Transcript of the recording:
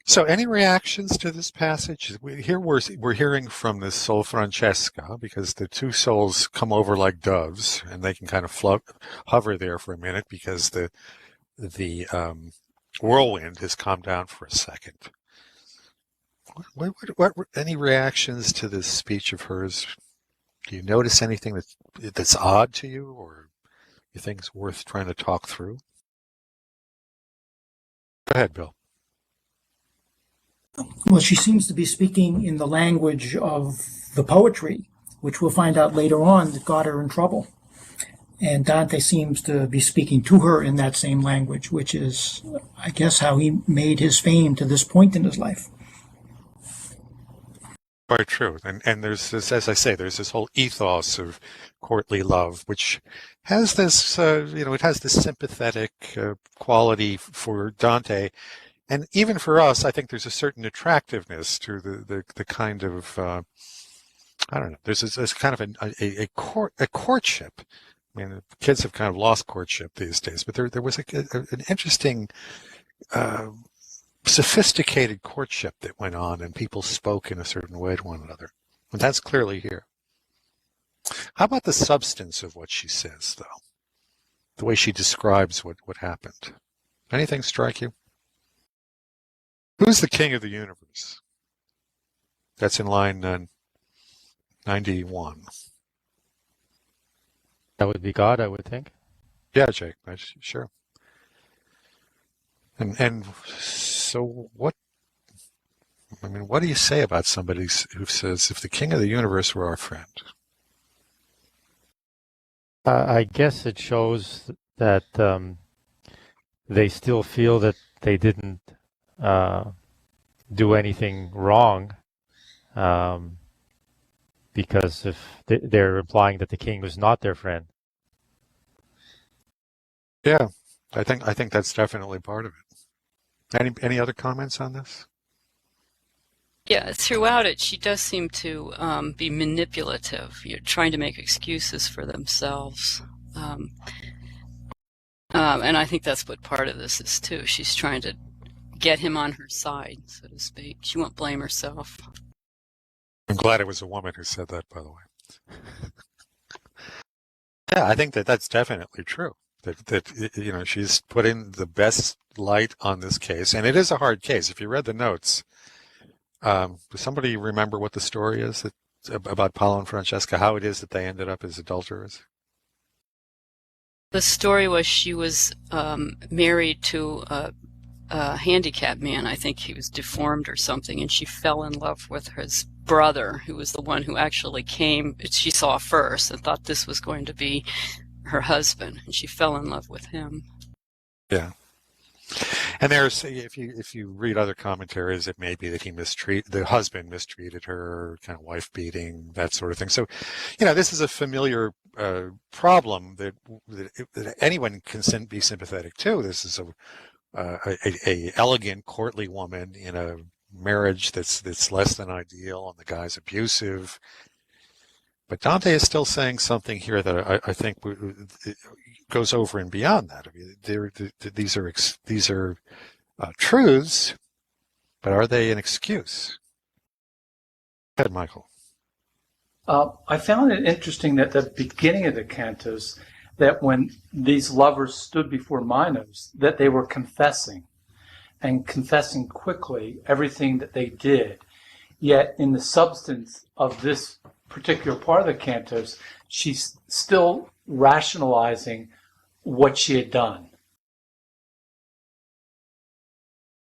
So, any reactions to this passage? Here we're hearing from this soul Francesca, because the two souls come over like doves, and they can kind of hover there for a minute because the whirlwind has calmed down for a second. What any reactions to this speech of hers? Do you notice anything that's odd to you, or you think is worth trying to talk through? Go ahead, Bill. Well, she seems to be speaking in the language of the poetry, which we'll find out later on that got her in trouble. And Dante seems to be speaking to her in that same language, which is, I guess, how he made his fame to this point in his life. Quite true. And there's this, as I say, there's this whole ethos of courtly love, which has this, it has this sympathetic quality for Dante. And even for us, I think there's a certain attractiveness to the kind of, I don't know, there's this kind of a courtship. I mean, kids have kind of lost courtship these days, but there was an interesting, sophisticated courtship that went on, and people spoke in a certain way to one another. And that's clearly here. How about the substance of what she says, though? The way she describes what happened. Anything strike you? Who's the king of the universe? That's in line 91. That would be God, I would think. Yeah, Jake, sure. And so what do you say about somebody who says, if the king of the universe were our friend? I guess it shows that they still feel that they didn't do anything wrong, because if they're implying that the king was not their friend. Yeah, I think that's definitely part of it. Any other comments on this? Yeah, throughout it, she does seem to be manipulative. You're trying to make excuses for themselves. And I think that's what part of this is, too. She's trying to get him on her side, so to speak. She won't blame herself. I'm glad it was a woman who said that, by the way. Yeah, I think that's definitely true. That she's put in the best light on this case, and it is a hard case. If you read the notes, does somebody remember what the story is about Paolo and Francesca, how it is that they ended up as adulterers? The story was she was married to a handicapped man. I think he was deformed or something, and she fell in love with his brother, who was the one who actually came, she saw first and thought this was going to be her husband, and she fell in love with him. Yeah. And there's, if you read other commentaries, it may be that the husband mistreated her, kind of wife beating, that sort of thing. So, this is a familiar problem that anyone can be sympathetic to. This is a elegant, courtly woman in a marriage that's less than ideal, and the guy's abusive. But Dante is still saying something here that I think goes over and beyond that. I mean, these are truths, but are they an excuse? Go ahead, Michael. I found it interesting that at the beginning of the cantos, that when these lovers stood before Minos, that they were confessing, and confessing quickly everything that they did. Yet in the substance of this particular part of the cantos, she's still rationalizing what she had done.